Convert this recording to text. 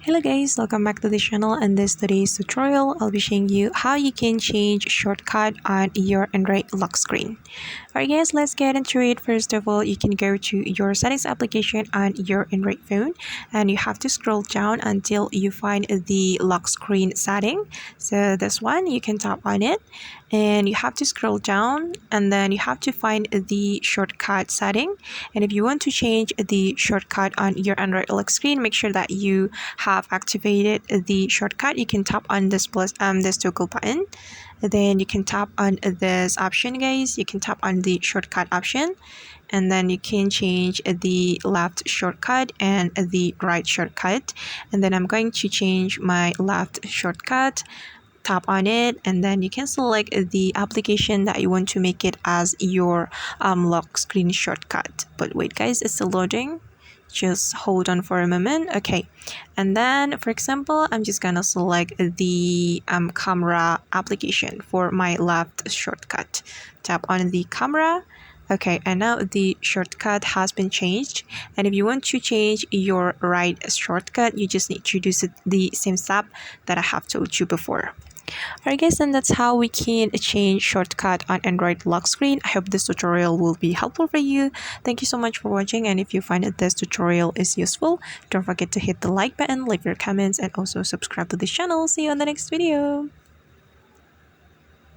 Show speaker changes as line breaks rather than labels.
Hello guys, welcome back to the channel. And this today's tutorial, I'll be showing you how you can change shortcut on your Android lock screen. Alright guys, let's get into it. First of all, you can go to your settings application on your Android phone and you have to scroll down until you find the lock screen setting. So this one, you can tap on it and you have to scroll down and then you have to find the shortcut setting. And if you want to change the shortcut on your Android lock screen, make sure that you have activated the shortcut. You can tap on this this toggle button. Then you can tap on this option, guys. You can tap on the shortcut option and then you can change the left shortcut and the right shortcut. And then I'm going to change my left shortcut. Tap on it and then you can select the application that you want to make it as your lock screen shortcut. But wait guys, it's still loading. Just hold on for a moment. Okay, and then for example, I'm just gonna select the camera application for my left shortcut. Tap on the camera. Okay, and now the shortcut has been changed. And if you want to change your right shortcut, you just need to do the same step that I have told you before. Alright guys, and that's how we can change shortcut on Android lock screen. I hope this tutorial will be helpful for you. Thank you so much for watching, and if you find that this tutorial is useful, don't forget to hit the like button, leave your comments, and also subscribe to this channel. See you on the next video.